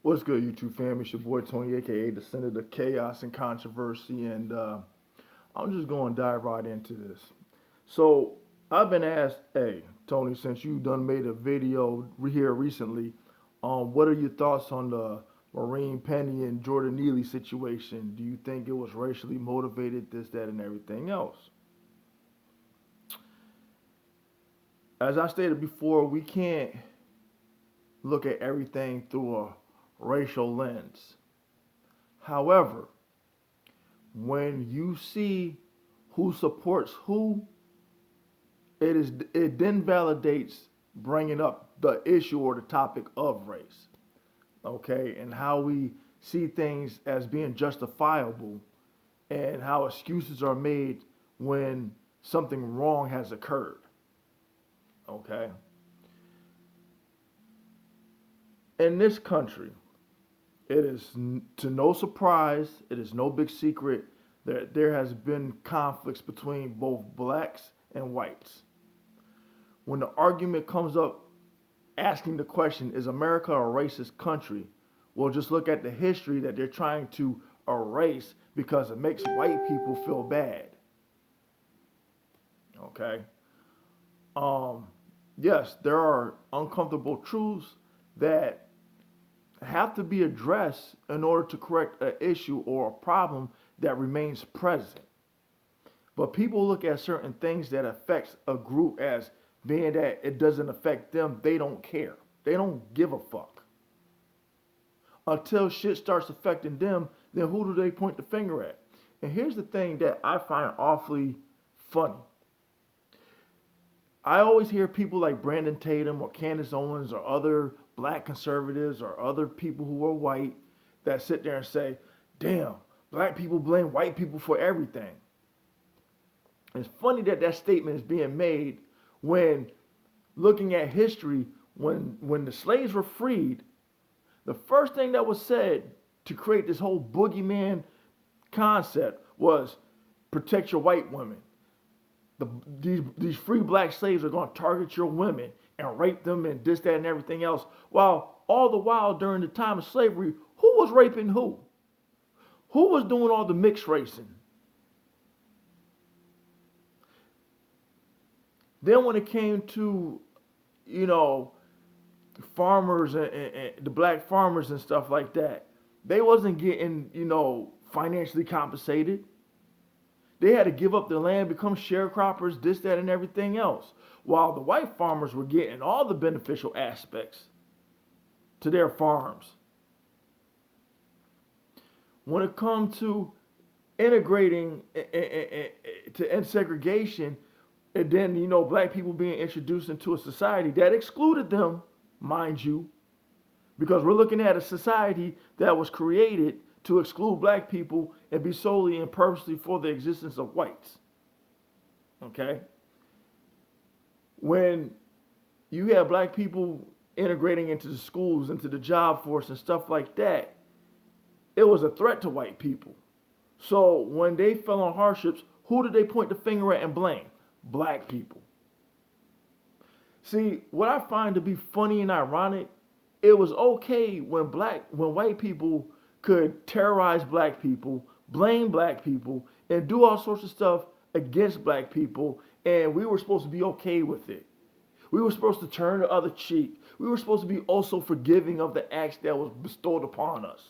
What's good, YouTube fam? It's your boy Tony, aka the Senator of Chaos and Controversy, and I'm just going to dive right into this. So I've been asked, hey Tony, since you done made a video here recently, what are your thoughts on the Maureen Penny and Jordan Neely situation? Do you think it was racially motivated, this, that, and everything else? As I stated before, we can't look at everything through a racial lens. However, when you see who supports who, it then validates bringing up the issue or the topic of race, okay, and how we see things as being justifiable and how excuses are made when something wrong has occurred, okay. In this country, it is to no surprise, it is no big secret that there has been conflicts between both blacks and whites. When the argument comes up asking the question, is America a racist country? Well, just look at the history that they're trying to erase because it makes white people feel bad. Okay? Um, yes, there are uncomfortable truths that have to be addressed in order to correct an issue or a problem that remains present. But people look at certain things that affects a group as being that it doesn't affect them, they don't care. They don't give a fuck. Until shit starts affecting them, then who do they point the finger at? And here's the thing that I find awfully funny. I always hear people like Brandon Tatum or Candace Owens or other black conservatives or other people who are white that sit there and say, damn, black people blame white people for everything. It's funny that that statement is being made when looking at history, when the slaves were freed, the first thing that was said to create this whole boogeyman concept was protect your white women. These free black slaves are going to target your women and rape them and this, that, and everything else. While all the while during the time of slavery, who was raping who? Who was doing all the mixed racing? Then when it came to, you know, farmers and the black farmers and stuff like that, they wasn't getting, financially compensated. They had to give up their land, become sharecroppers, this, that, and everything else. While the white farmers were getting all the beneficial aspects to their farms. When it comes to integrating to end segregation, and then, black people being introduced into a society that excluded them, mind you, because we're looking at a society that was created to exclude black people and be solely and purposely for the existence of whites. Okay? When you have black people integrating into the schools, into the job force and stuff like that, it was a threat to white people. So when they fell on hardships, who did they point the finger at and blame? Black people. See, what I find to be funny and ironic, it was okay when white people could terrorize black people, blame black people, and do all sorts of stuff against black people, and we were supposed to be okay with it. We were supposed to turn the other cheek. We were supposed to be also forgiving of the acts that was bestowed upon us.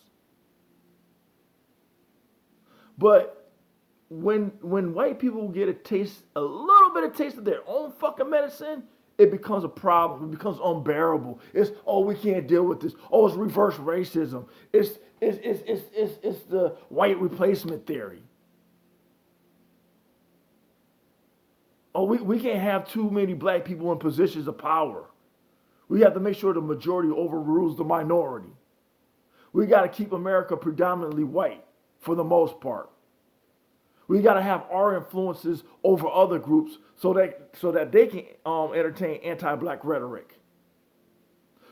But when white people get a little bit of taste of their own fucking medicine, it becomes a problem. It becomes unbearable. It's, oh, we can't deal with this. Oh, it's reverse racism. It's the white replacement theory. Oh, we can't have too many black people in positions of power. We have to make sure the majority overrules the minority. We got to keep America predominantly white for the most part. We got to have our influences over other groups so that they can entertain anti-black rhetoric.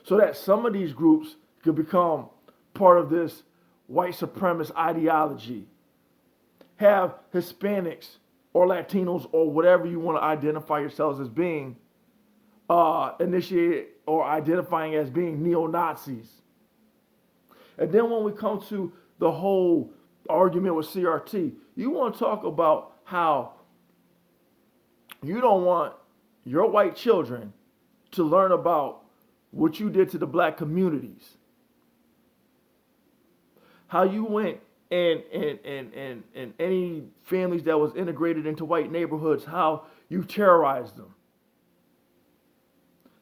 So that some of these groups could become part of this white supremacist ideology. Have Hispanics or Latinos or whatever you want to identify yourselves as being initiated or identifying as being neo-Nazis. And then when we come to the whole argument with CRT, you want to talk about how you don't want your white children to learn about what you did to the black communities. How you went and any families that was integrated into white neighborhoods, how you terrorized them.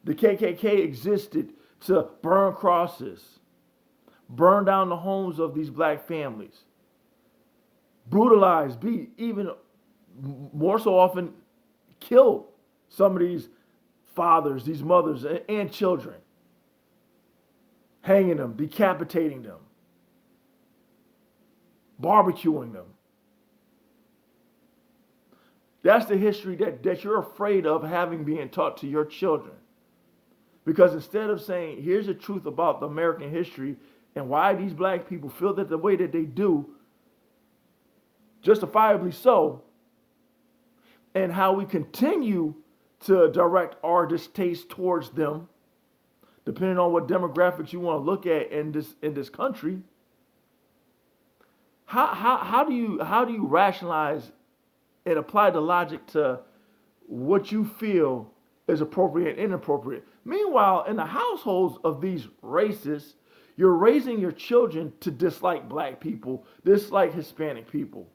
The KKK existed to burn crosses, burn down the homes of these black families, brutalize, beat, even more so often kill some of these fathers, these mothers, and children, hanging them, decapitating them, barbecuing them. That's the history that you're afraid of having being taught to your children. Because instead of saying, here's the truth about the American history and why these black people feel that the way that they do, justifiably so, and how we continue to direct our distaste towards them, depending on what demographics you want to look at in this country, how do you rationalize and apply the logic to what you feel is appropriate and inappropriate? Meanwhile, in the households of these races, you're raising your children to dislike black people, dislike Hispanic people.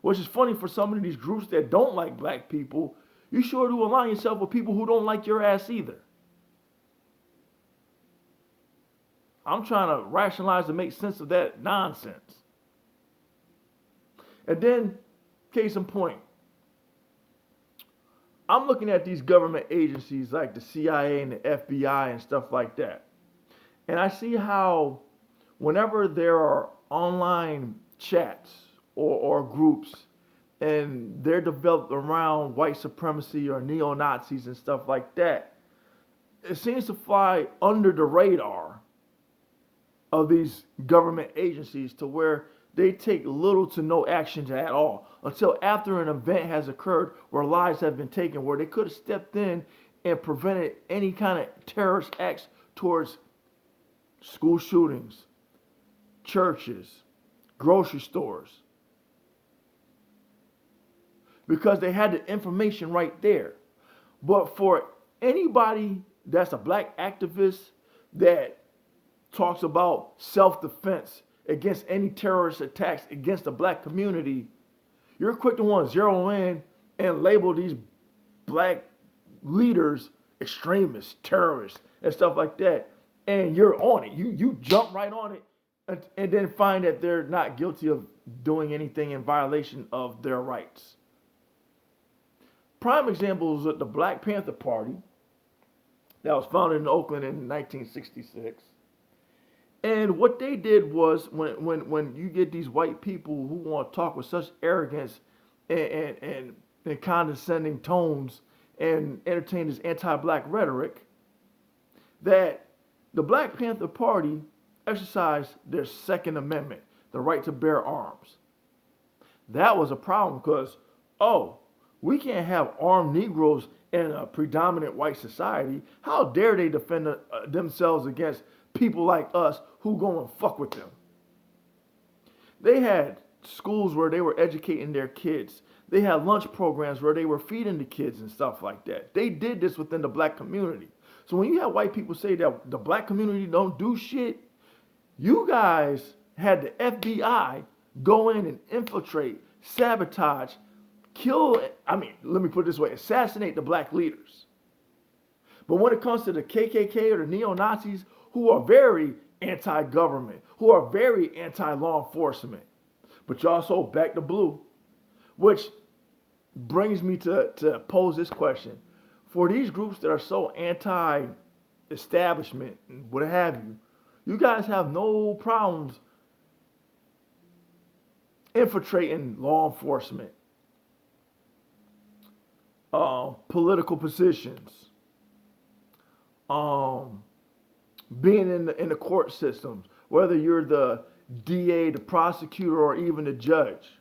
Which is funny for some of these groups that don't like black people. You sure do align yourself with people who don't like your ass either. I'm trying to rationalize and make sense of that nonsense. And then, case in point, I'm looking at these government agencies like the CIA and the FBI and stuff like that. And I see how whenever there are online chats or groups and they're developed around white supremacy or neo-Nazis and stuff like that, it seems to fly under the radar of these government agencies to where they take little to no actions at all until after an event has occurred where lives have been taken, where they could have stepped in and prevented any kind of terrorist acts towards school shootings, churches, grocery stores. Because they had the information right there. But for anybody that's a black activist that talks about self-defense against any terrorist attacks against the black community, you're quick to want to zero in and label these black leaders extremists, terrorists, and stuff like that. And you're on it. You jump right on it and then find that they're not guilty of doing anything in violation of their rights. Prime example is the Black Panther Party that was founded in Oakland in 1966. And what they did was when you get these white people who want to talk with such arrogance and condescending tones and entertain this anti-black rhetoric, that the Black Panther Party exercised their Second Amendment, the right to bear arms. That was a problem because, we can't have armed Negroes in a predominant white society. How dare they defend themselves against people like us who go and fuck with them? They had schools where they were educating their kids. They had lunch programs where they were feeding the kids and stuff like that. They did this within the black community. So when you have white people say that the black community don't do shit, you guys had the FBI go in and infiltrate, sabotage, kill, let me put it this way, assassinate the black leaders. But when it comes to the KKK or the neo-Nazis, who are very anti-government, who are very anti-law enforcement, but y'all so back to blue, which brings me to pose this question. For these groups that are so anti-establishment and what have you, you guys have no problems infiltrating law enforcement, political positions, being in the court systems, whether you're the DA, the prosecutor, or even the judge.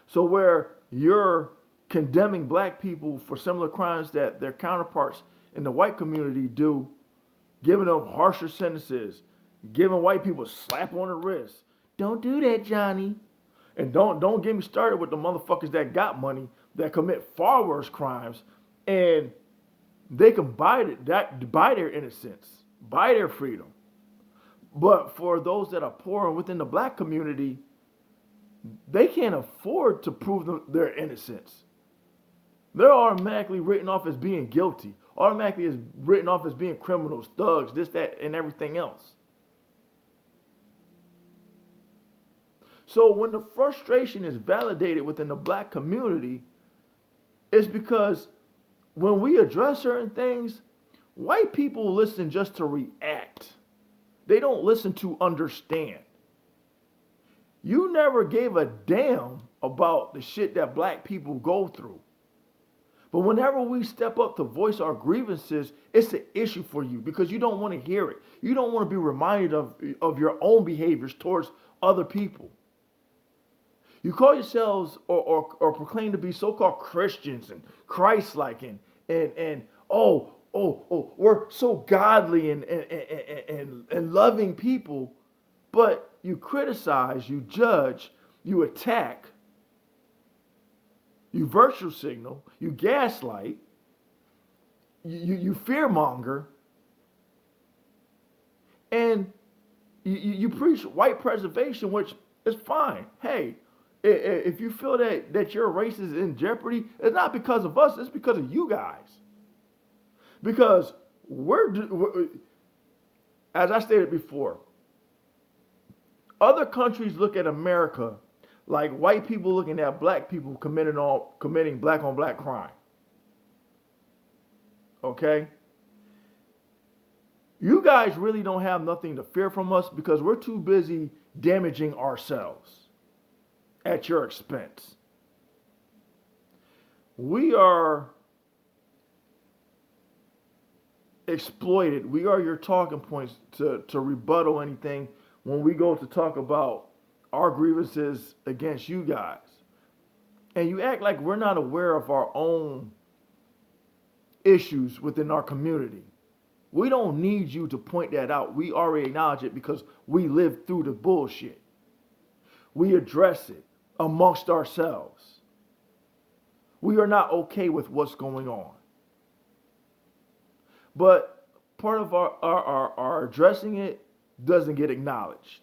So where you're condemning black people for similar crimes that their counterparts in the white community do, giving them harsher sentences, giving white people a slap on the wrist. Don't do that, Johnny. And don't get me started with the motherfuckers that got money that commit far worse crimes, and they can buy their innocence, buy their freedom. But for those that are poor and within the black community, they can't afford to prove their innocence. They're automatically written off as being guilty, automatically is written off as being criminals, thugs, this, that, and everything else. So when the frustration is validated within the black community, it's because when we address certain things, white people listen just to react. They don't listen to understand. You never gave a damn about the shit that black people go through. But whenever we step up to voice our grievances, it's an issue for you because you don't want to hear it. You don't want to be reminded of your own behaviors towards other people. You call yourselves or proclaim to be so-called Christians and Christ-like and we're so godly and loving people, but you criticize, you judge, you attack, you virtue signal, you gaslight, you fearmonger, and you preach white preservation, which is fine. Hey, if you feel that your race is in jeopardy, it's not because of us, it's because of you guys. Because we're as I stated before, other countries look at America like white people looking at black people committing black on black crime. Okay? You guys really don't have nothing to fear from us because we're too busy damaging ourselves at your expense. We are exploited. We are your talking points to rebuttal anything when we go to talk about our grievances against you guys. And you act like we're not aware of our own issues within our community. We don't need you to point that out. We already acknowledge it because we live through the bullshit. We address it amongst ourselves. We are not okay with what's going on. But part of our addressing it doesn't get acknowledged.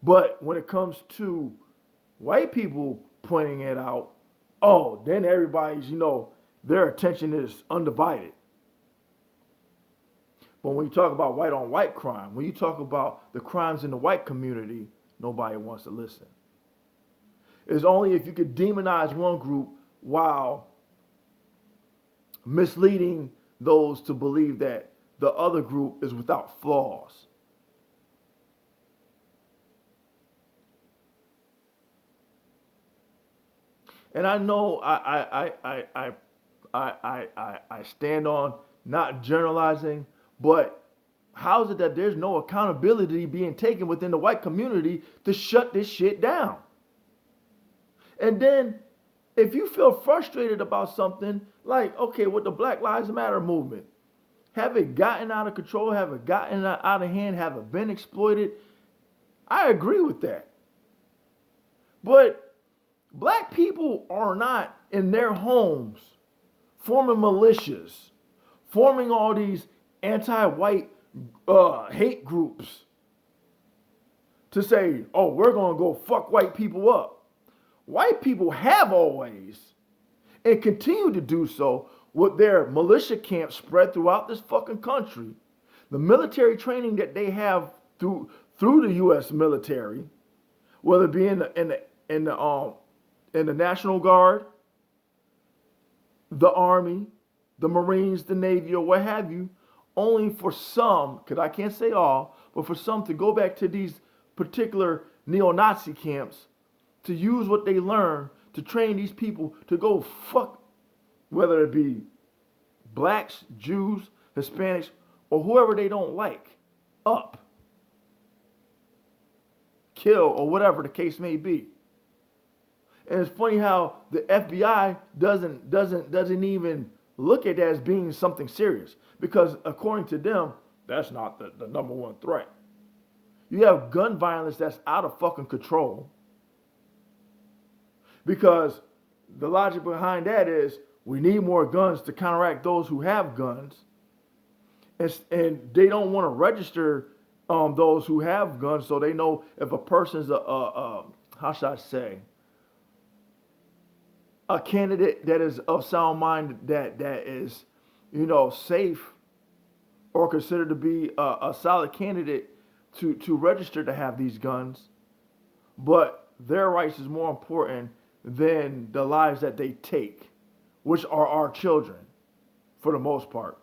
But when it comes to white people pointing it out, oh, then everybody's, their attention is undivided. But when you talk about white on white crime, when you talk about the crimes in the white community, nobody wants to listen. It's only if you could demonize one group while misleading those to believe that the other group is without flaws. And I know I stand on not generalizing, but how is it that there's no accountability being taken within the white community to shut this shit down? And then if you feel frustrated about something, like, okay, with the Black Lives Matter movement, have it gotten out of control? Have it gotten out of hand? Have it been exploited? I agree with that. But black people are not in their homes forming militias, forming all these anti-white hate groups to say, oh, we're going to go fuck white people up. White people have always and continue to do so with their militia camps spread throughout this fucking country. The military training that they have through the U.S. military, whether it be in the National Guard, the Army, the Marines, the Navy, or what have you, only for some, because I can't say all, but for some to go back to these particular neo-Nazi camps to use what they learn to train these people to go fuck, whether it be blacks, Jews, Hispanics, or whoever they don't like, up, kill, or whatever the case may be. And it's funny how the FBI doesn't even look at that as being something serious, because according to them, That's not the number one threat. You have gun violence that's out of fucking control because the logic behind that is we need more guns to counteract those who have guns, and they don't want to register those who have guns, so they know if a person's how should I say, a candidate that is of sound mind, that is, safe, or considered to be a solid candidate to register to have these guns, but their rights is more important than the lives that they take, which are our children for the most part.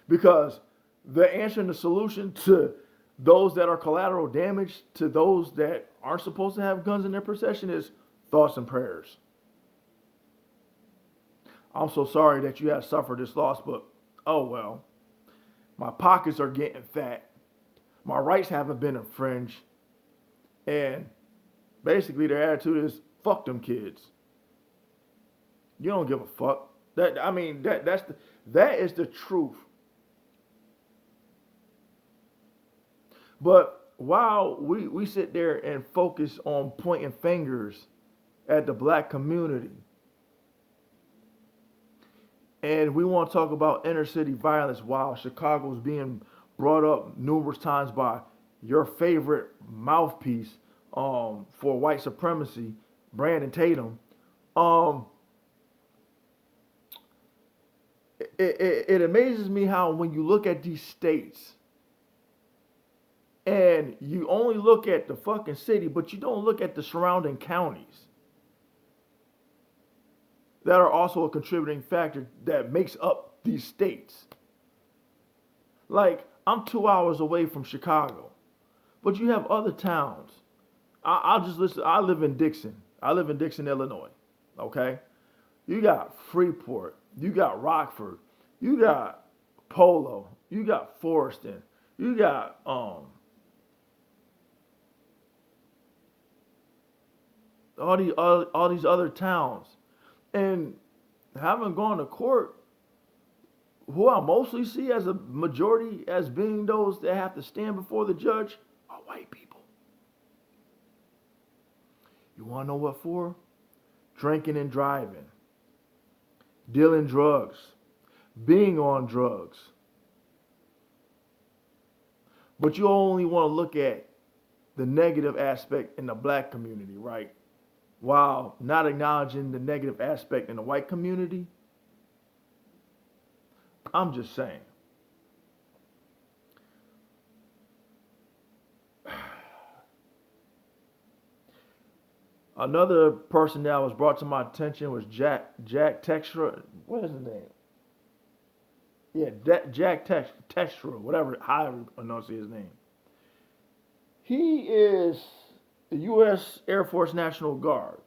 Because the answer and the solution to those that are collateral damage, to those that aren't supposed to have guns in their possession, is thoughts and prayers. I'm so sorry that you have suffered this loss, but oh well. My pockets are getting fat. My rights haven't been infringed. And basically their attitude is, fuck them kids. You don't give a fuck. That is the truth. But while we sit there and focus on pointing fingers at the black community, and we want to talk about inner city violence while Chicago's being brought up numerous times by your favorite mouthpiece for white supremacy, Brandon Tatum, it amazes me how when you look at these states and you only look at the fucking city, but you don't look at the surrounding counties that are also a contributing factor that makes up these states. Like, I'm 2 hours away from Chicago, but you have other towns. I'll just listen. I live in Dixon. Illinois. Okay? You got Freeport. You got Rockford. You got Polo. You got Forreston. You got all these other towns. And having gone to court, who I mostly see as a majority as being those that have to stand before the judge are white people. You want to know what for? Drinking and driving, dealing drugs, being on drugs. But you only want to look at the negative aspect in the black community, right? While not acknowledging the negative aspect in the white community. I'm just saying. Another person that was brought to my attention was Jack Textra. What is his name? Yeah, Jack Textra, whatever, how I enunciate his name. He is the U.S. Air Force National Guard.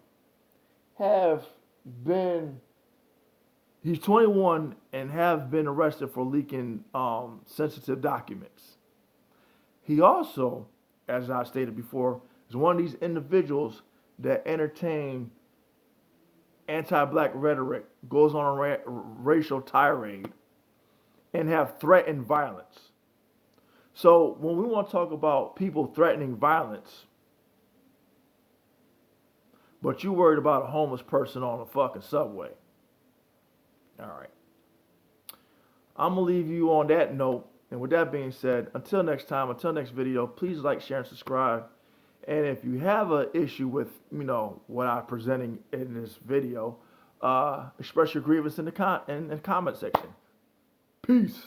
He's 21 and have been arrested for leaking sensitive documents. He also, as I stated before, is one of these individuals that entertain anti-black rhetoric, goes on a racial tirade, and have threatened violence. So when we want to talk about people threatening violence, but you worried about a homeless person on a fucking subway. All right. I'm going to leave you on that note. And with that being said, until next time, until next video, please like, share, and subscribe. And if you have an issue with, what I'm presenting in this video, express your grievance in the comment section. Peace.